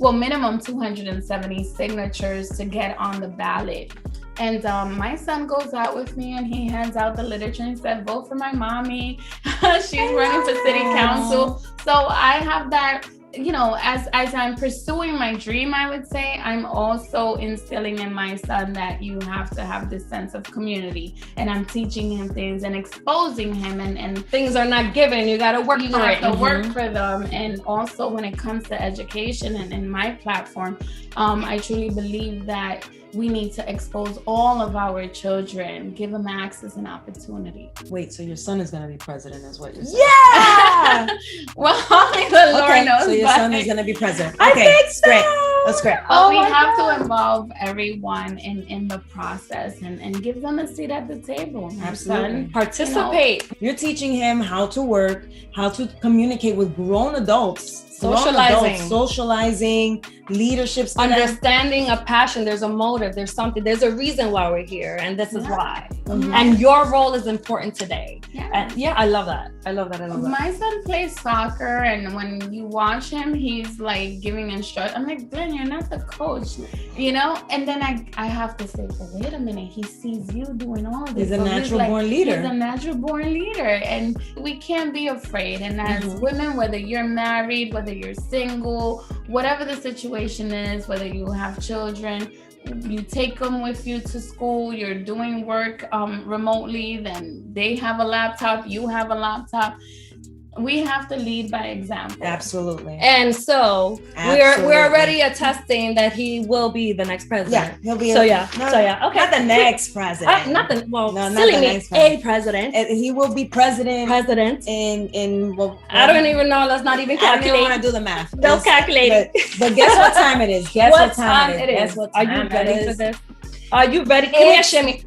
Speaker 3: minimum 270 signatures to get on the ballot. And my son goes out with me and he hands out the literature and said, vote for my mommy. She's running for city council. So I have that you know, as I'm pursuing my dream, I would say, I'm also instilling in my son that you have to have this sense of community. And I'm teaching him things and exposing him, and
Speaker 2: things are not given. You got to work
Speaker 3: you
Speaker 2: for it.
Speaker 3: have to work for them. And also when it comes to education and in my platform, I truly believe that we need to expose all of our children, give them access and opportunity.
Speaker 1: Wait, so your son is going to be president, is what you're saying?
Speaker 2: Yeah!
Speaker 3: Well, only the Lord knows.
Speaker 1: So your
Speaker 3: but
Speaker 1: son is going to be president.
Speaker 2: I
Speaker 1: Okay,
Speaker 2: think so.
Speaker 1: great. That's great.
Speaker 3: But we have to involve everyone in the process and give them a seat at the table. My
Speaker 1: Absolutely.
Speaker 3: son,
Speaker 2: Participate.
Speaker 1: You're teaching him how to work, how to communicate with grown adults. Socializing, leadership skills.
Speaker 2: Understanding a passion. There's a motive. There's something. There's a reason why we're here, and this is why.
Speaker 1: Mhm.
Speaker 2: And your role is important today.
Speaker 3: Yeah.
Speaker 2: And I love that. I love that.
Speaker 3: My son plays soccer, and when you watch him, he's like giving instructions. I'm like, Glenn, you're not the coach, you know? And then I have to say, well, wait a minute, he sees you doing all this.
Speaker 1: He's a natural born leader.
Speaker 3: He's a natural born leader, and we can't be afraid. And as women, whether you're married, whether you're single, whatever the situation is, whether you have children, you take them with you to school, you're doing work remotely, then they have a laptop, you have a laptop. We have to lead by example.
Speaker 1: Absolutely.
Speaker 2: And so we're already attesting that he will be the next president.
Speaker 1: Yeah, he'll be.
Speaker 2: Okay.
Speaker 1: Not the next president.
Speaker 2: A president.
Speaker 1: He will be president. In
Speaker 2: I don't even know. Let's not even calculate.
Speaker 1: I don't even want to do the math.
Speaker 2: Don't calculate it.
Speaker 1: But guess what time it is? Guess what time it is?
Speaker 2: Guess what time Are you ready for this? Are you ready? Give me a shimmy.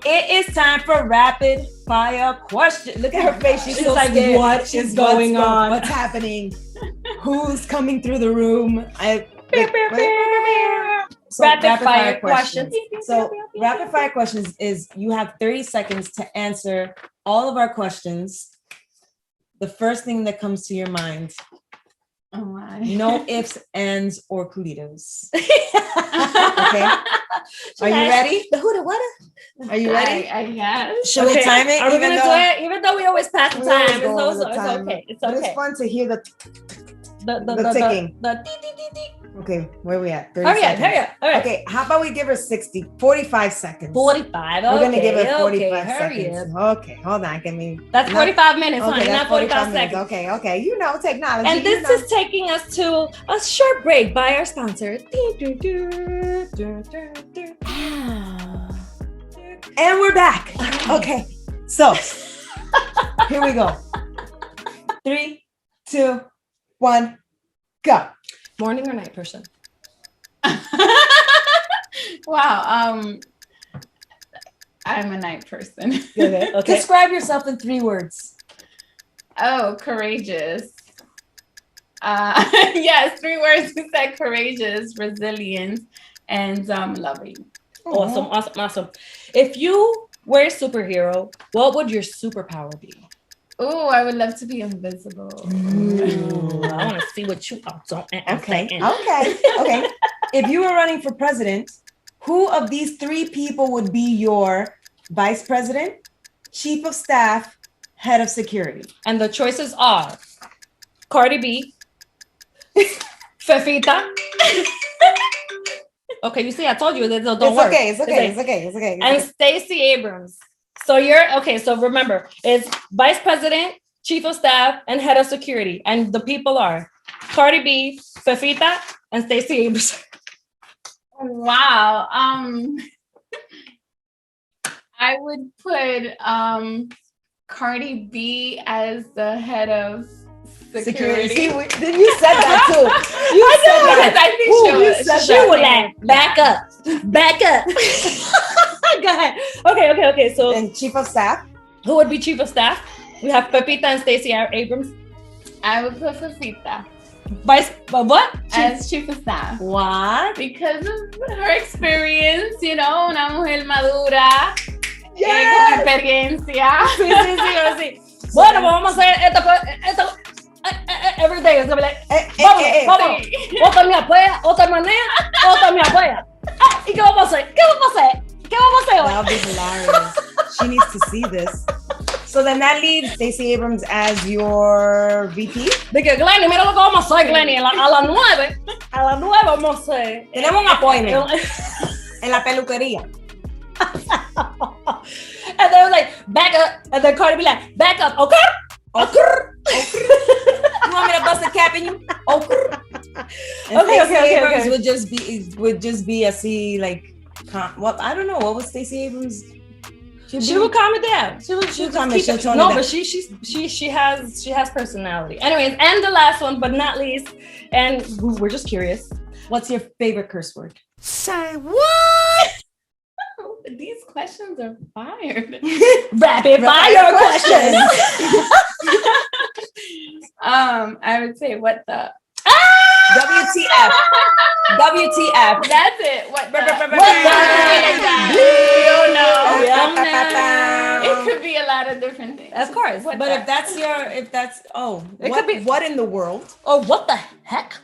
Speaker 1: It is time for rapid fire question. Look at her face. She's so
Speaker 2: like,
Speaker 1: scared.
Speaker 2: what is going on?
Speaker 1: What's happening? Who's coming through the room?
Speaker 2: Rapid fire questions.
Speaker 1: So rapid fire questions is you have 30 seconds to answer all of our questions. The first thing that comes to your mind.
Speaker 3: Oh my.
Speaker 1: No ifs, ands, or culitos. Okay. Are you ready?
Speaker 2: The who, the what?
Speaker 1: Are you ready?
Speaker 3: I guess.
Speaker 1: Should we time it?
Speaker 2: Are we gonna do it? Even though we always pass the time, it's okay. It's
Speaker 1: But
Speaker 2: okay.
Speaker 1: it's fun to hear the ticking.
Speaker 2: The dee, dee, dee, dee.
Speaker 1: Okay, where are we at? 30
Speaker 2: Hurry up,
Speaker 1: seconds.
Speaker 2: hurry up. All right.
Speaker 1: Okay, how about we give her 45 seconds?
Speaker 2: 45.
Speaker 1: We're gonna give her 45
Speaker 2: hurry
Speaker 1: seconds.
Speaker 2: up.
Speaker 1: Okay, hold on. Give me.
Speaker 2: That's 45 minutes, honey,
Speaker 1: Okay,
Speaker 2: not 45 seconds.
Speaker 1: Okay. You know technology.
Speaker 2: And this is taking us to a short break by our sponsor.
Speaker 1: And we're back. Okay, so here we go. 3, 2, 1, go.
Speaker 2: Morning or night person?
Speaker 3: Wow. I'm a night person.
Speaker 2: Okay.
Speaker 1: Describe yourself in 3 words.
Speaker 3: Oh, courageous. Yes, 3 words. We said courageous, resilient, and loving.
Speaker 2: Awesome. If you were a superhero, what would your superpower be?
Speaker 3: Oh, I would love to be invisible.
Speaker 2: I want to see what you are doing.
Speaker 1: Okay. If you were running for president, who of these 3 people would be your vice president, chief of staff, head of security?
Speaker 2: And the choices are Cardi B, Fefita. Okay, you see, I told you that don't work.
Speaker 1: It's okay.
Speaker 2: And Stacey Abrams. So so remember, it's vice president, chief of staff, and head of security. And the people are Cardi B, Fefita, and Stacey Abrams.
Speaker 3: Wow. I would put Cardi B as the head of security.
Speaker 1: See, then you said that too.
Speaker 3: I think she would
Speaker 2: Back up. Go ahead. Okay. So,
Speaker 1: and chief of staff?
Speaker 2: Who would be chief of staff? We have Pepita and Stacey Abrams.
Speaker 3: I would put Fefita
Speaker 2: as
Speaker 3: chief of staff.
Speaker 2: What?
Speaker 3: Because of her experience, una mujer madura.
Speaker 1: Yes.
Speaker 3: Con experiencia.
Speaker 2: Sí. Bueno, vamos a hacer esto. Every day is gonna be like, vamos. Otra me apoya, otra me apoya. ¿Y qué vamos a hacer?
Speaker 1: That'll be hilarious. She needs to see this. So then that leaves Stacey Abrams as your VP.
Speaker 2: De que Glenny, mira lo que vamos a hacer, Glenny. A las 9 vamos a hacer.
Speaker 1: Tenemos un appointment en la peluquería.
Speaker 2: And they were like, back up. And then Cardi be like, back up. Okay.
Speaker 1: You want me to bust a cap in you? Okay. Would just be a C like. Well, I don't know. What was Stacey Abrams?
Speaker 2: She would calm it down. She would
Speaker 1: calm it. She'll tone it
Speaker 2: down.
Speaker 1: No,
Speaker 2: but she has personality. Anyways, and the last one, but not least, and we're just curious.
Speaker 1: What's your favorite curse word?
Speaker 3: Say what? These questions are fired.
Speaker 2: Rapid fire questions.
Speaker 3: I would say what the
Speaker 1: WTF. WTF.
Speaker 3: That's it. What the? It could be a lot of different things.
Speaker 2: Of course.
Speaker 1: But if that's what in the world?
Speaker 2: Oh, what the heck?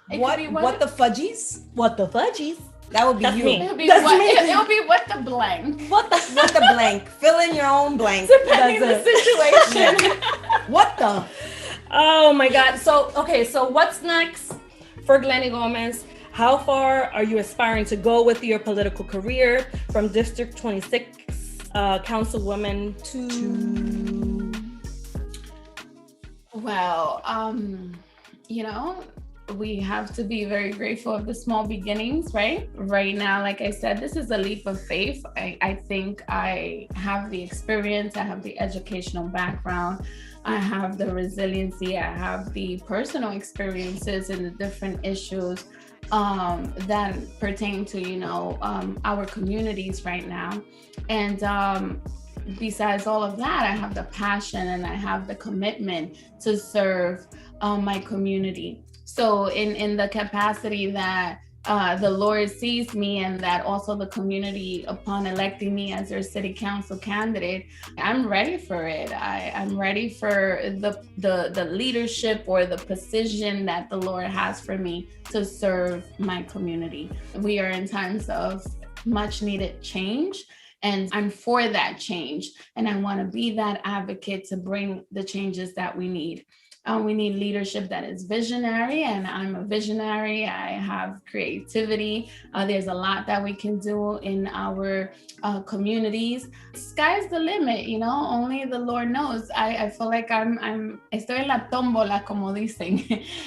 Speaker 1: What the fudgies?
Speaker 2: What the fudgies?
Speaker 1: That would be
Speaker 2: That's
Speaker 1: you.
Speaker 2: me.
Speaker 3: It'll be what the blank.
Speaker 1: What the blank? Fill in your own blank.
Speaker 3: Depending the situation.
Speaker 1: What the?
Speaker 2: Oh my God. So what's next for Glenny Gomez? How far are you aspiring to go with your political career from District 26 Councilwoman to?
Speaker 3: Well, we have to be very grateful of the small beginnings, right? Right now, like I said, this is a leap of faith. I think I have the experience, I have the educational background, I have the resiliency, I have the personal experiences in the different issues that pertain to, our communities right now. And besides all of that, I have the passion and I have the commitment to serve my community. So in the capacity that the Lord sees me and that also the community, upon electing me as their city council candidate, I'm ready for it. I'm ready for the leadership or the position that the Lord has for me to serve my community. We are in times of much needed change. And I'm for that change. And I want to be that advocate to bring the changes that we need. We need leadership that is visionary, and I'm a visionary. I have creativity. There's a lot that we can do in our communities. Sky's the limit, only the Lord knows. I feel like estoy en la tómbola, como dicen.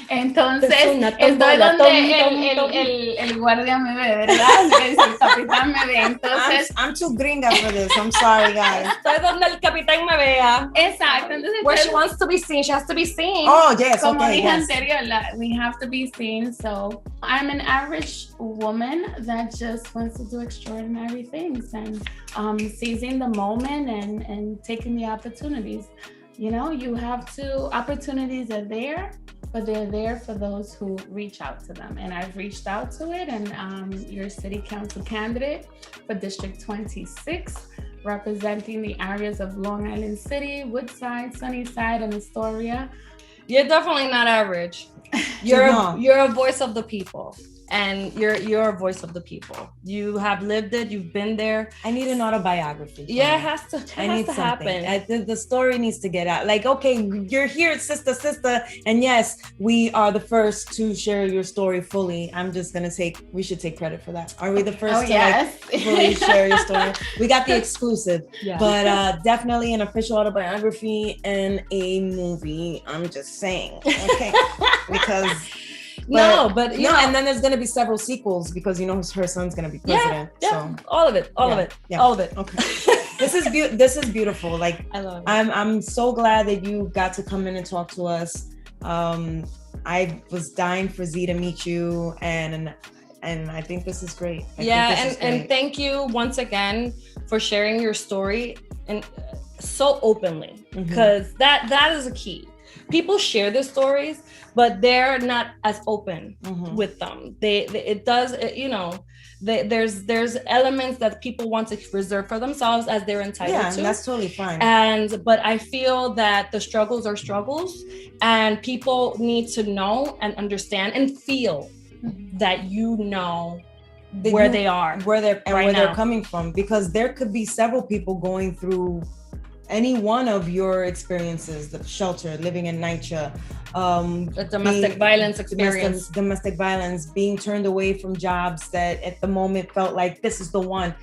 Speaker 3: Entonces, estoy donde el guardia me ve, ¿verdad? El capitán me ve. Entonces,
Speaker 1: I'm too gringa for this. I'm sorry, guys.
Speaker 2: Estoy donde el capitán me vea.
Speaker 3: Exacto. Entonces,
Speaker 2: where she wants to be seen, she has to be seen.
Speaker 1: Oh, yes.
Speaker 3: Como
Speaker 1: okay,
Speaker 3: dije
Speaker 1: yes.
Speaker 3: anterior, we have to be seen. So I'm an average woman that just wants to do extraordinary things and seizing the moment and taking the opportunities. Opportunities are there, but they're there for those who reach out to them. And I've reached out to it, and your city council candidate for District 26, representing the areas of Long Island City, Woodside, Sunnyside, and Astoria.
Speaker 2: You're definitely not average. You're a voice of the people, and you're a voice of the people. You have lived it. You've been there.
Speaker 1: I need an autobiography.
Speaker 2: Yeah, it has to happen.
Speaker 1: The story needs to get out. Like, okay, you're here at Sistah Sistah, and yes, we are the first to share your story fully. I'm just gonna we should take credit for that. Are we the first to fully share your story? We got the exclusive, but definitely an official autobiography and a movie. I'm just saying, okay, because. And then there's gonna be several sequels because her son's gonna be president.
Speaker 2: So all of it.
Speaker 1: Okay. This is beautiful. Like,
Speaker 2: I love it.
Speaker 1: I'm so glad that you got to come in and talk to us. I was dying for Z to meet you, and I think this is great.
Speaker 2: And thank you once again for sharing your story and so openly, because that is a key. People share their stories, but they're not as open with them. There's elements that people want to reserve for themselves as they're entitled to.
Speaker 1: Yeah, that's totally fine.
Speaker 2: But I feel that the struggles are struggles, and people need to know and understand and feel that where they are,
Speaker 1: where they're coming from, because there could be several people going through any one of your experiences, the shelter, living in NYCHA,
Speaker 2: the domestic violence experience,
Speaker 1: domestic violence, being turned away from jobs that at the moment felt like this is the one.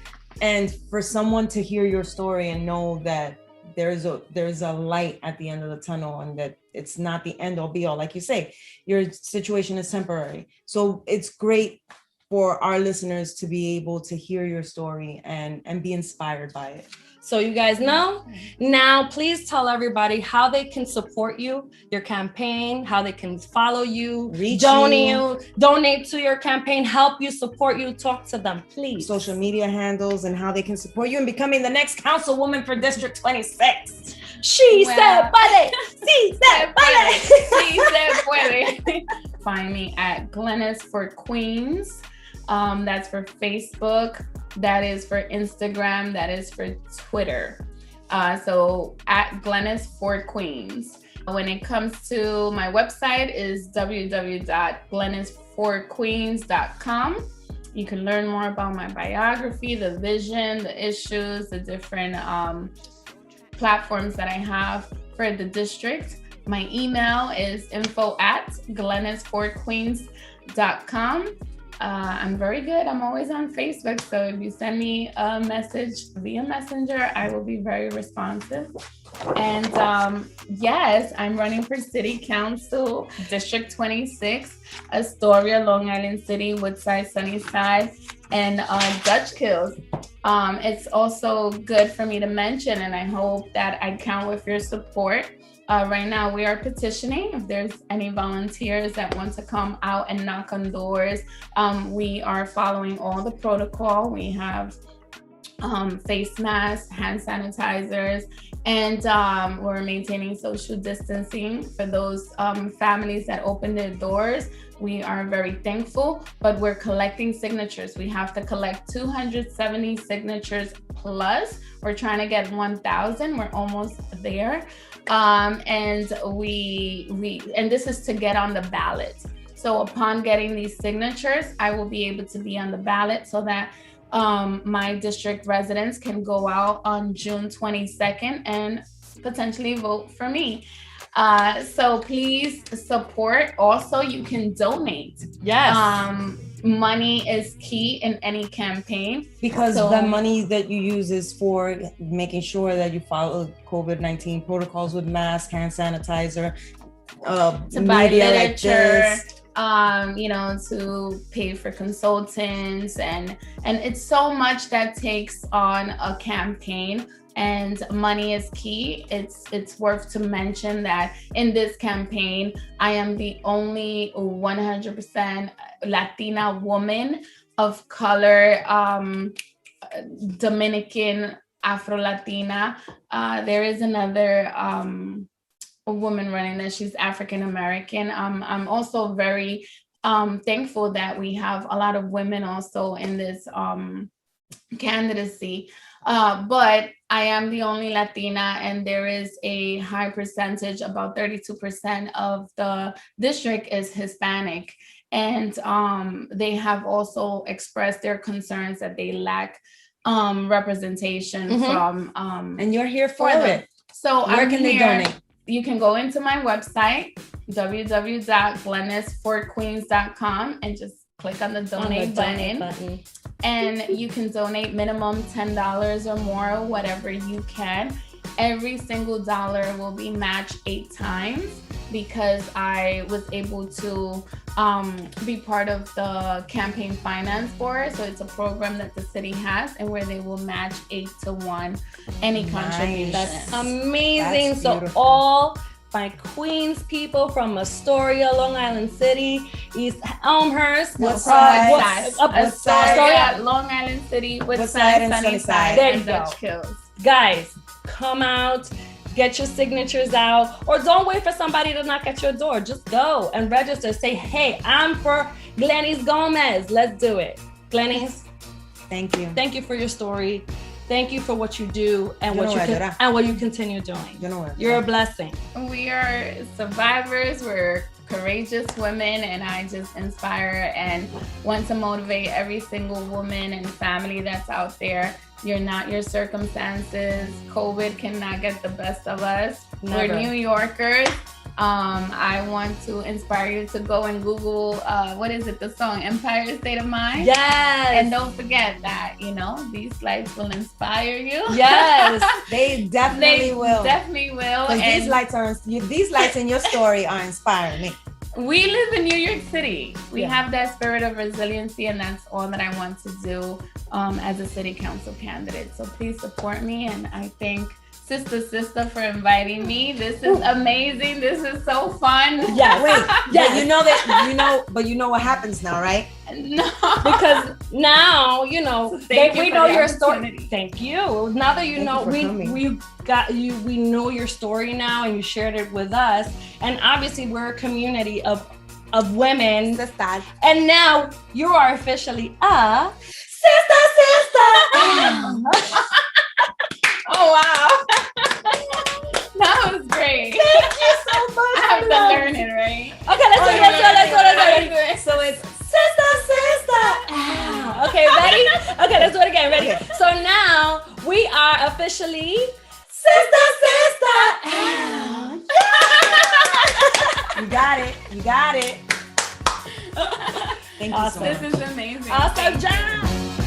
Speaker 1: And for someone to hear your story and know that there's a light at the end of the tunnel, and that it's not the end all be all. Like you say, your situation is temporary. So it's great for our listeners to be able to hear your story and be inspired by it.
Speaker 2: So you guys know, now please tell everybody how they can support you, your campaign, how they can follow you, donate to your campaign, help you, support you, talk to them, please.
Speaker 1: Social media handles and how they can support you in becoming the next councilwoman for District 26.
Speaker 2: She said, "Puede."
Speaker 3: Sí se puede. Sí se puede. Find me at Glennis for Queens. That's for Facebook. That is for Instagram. That is for Twitter. So at Glennis for Queens. When it comes to my website is www.glennisforqueens.com. You can learn more about my biography, the vision, the issues, the different platforms that I have for the district. My email is info@glennisforqueens.com. I'm very good. I'm always on Facebook. So if you send me a message via Messenger, I will be very responsive. And yes, I'm running for City Council, District 26, Astoria, Long Island City, Woodside, Sunnyside, and Dutch Kills. It's also good for me to mention, and I hope that I count with your support. Right now, we are petitioning. If there's any volunteers that want to come out and knock on doors, we are following all the protocol. We have face masks, hand sanitizers, and we're maintaining social distancing for those families that open their doors. We are very thankful, but we're collecting signatures. We have to collect 270 signatures plus. We're trying to get 1,000. We're almost there. And this is to get on the ballot. So upon getting these signatures, I will be able to be on the ballot so that my district residents can go out on June 22nd and potentially vote for me. So please support. Also, you can donate.
Speaker 2: Yes.
Speaker 3: Money is key in any campaign.
Speaker 1: Because the money that you use is for making sure that you follow COVID-19 protocols with masks, hand sanitizer,
Speaker 3: to buy literature, to pay for consultants, and it's so much that takes on a campaign. And money is key. It's worth to mention that in this campaign, I am the only 100% Latina woman of color, Dominican, Afro-Latina. There is another woman running that she's African-American. I'm also very thankful that we have a lot of women also in this candidacy. But I am the only Latina, and there is a high percentage, about 32% of the district is Hispanic. And they have also expressed their concerns that they lack representation from.
Speaker 1: And you're here for it.
Speaker 3: So
Speaker 1: where can they donate?
Speaker 3: You can go into my website, www.glennisforqueens.com, and just click on the donate button. And you can donate minimum $10 or more, whatever you can. Every single dollar will be matched 8 times because I was able to be part of the campaign finance board. So it's a program that the city has, and where they will match 8-to-1 any contribution.
Speaker 2: That's amazing.
Speaker 1: That's
Speaker 2: so
Speaker 1: beautiful.
Speaker 2: All my Queens people from Astoria, Long Island City, East Elmhurst,
Speaker 3: Astoria, Long Island City, Woodside, Sunnyside,
Speaker 2: there you
Speaker 3: and
Speaker 2: go.
Speaker 3: Dutch Kills.
Speaker 2: Guys, come out, get your signatures out, or don't wait for somebody to knock at your door. Just go and register. Say, hey, I'm for Glennis Gomez. Let's do it. Glennis,
Speaker 1: thank you.
Speaker 2: Thank you for your story. Thank you for what you do and what you continue doing. You're a blessing.
Speaker 3: We are survivors. We're courageous women, and I just inspire and want to motivate every single woman and family that's out there You're not your circumstances. COVID cannot get the best of us.
Speaker 2: Never.
Speaker 3: We're New Yorkers. I want to inspire you to go and Google, what is it, the song Empire State of Mind?
Speaker 2: Yes.
Speaker 3: And don't forget that, these lights will inspire you.
Speaker 1: Yes, they definitely will.
Speaker 3: Definitely will.
Speaker 1: Because
Speaker 3: And
Speaker 1: these lights in your story are inspiring me.
Speaker 3: we live in New York City. We
Speaker 1: Yeah.
Speaker 3: have that spirit of resiliency, and that's all that I want to do as a city council candidate. So please support me, and I thank Sistah Sistah for inviting me. This is amazing. This is so fun.
Speaker 1: Yeah, wait.
Speaker 2: Yes.
Speaker 1: But you know what happens now, right?
Speaker 3: No.
Speaker 2: Because now,
Speaker 3: Thank you
Speaker 2: we
Speaker 3: for
Speaker 2: know
Speaker 3: the
Speaker 2: your story.
Speaker 3: opportunity.
Speaker 2: Thank you. Now that you
Speaker 1: Thank
Speaker 2: know,
Speaker 1: you for coming.
Speaker 2: we know your story now, and you shared it with us. And obviously, we're a community of women.
Speaker 1: Sistah.
Speaker 2: And now you are officially a Sistah Sistah.
Speaker 3: Oh, wow. That was great.
Speaker 2: Thank you so much.
Speaker 3: I have to learn it, right?
Speaker 2: Okay, let's do it.
Speaker 1: So it's
Speaker 2: Sistah Sistah. Okay, ready? Okay, let's do it again. Ready?
Speaker 1: Okay.
Speaker 2: So now we are officially Sistah Sistah.
Speaker 1: you got it. Thank you so
Speaker 2: Awesome.
Speaker 1: much.
Speaker 3: This is amazing.
Speaker 2: Awesome job.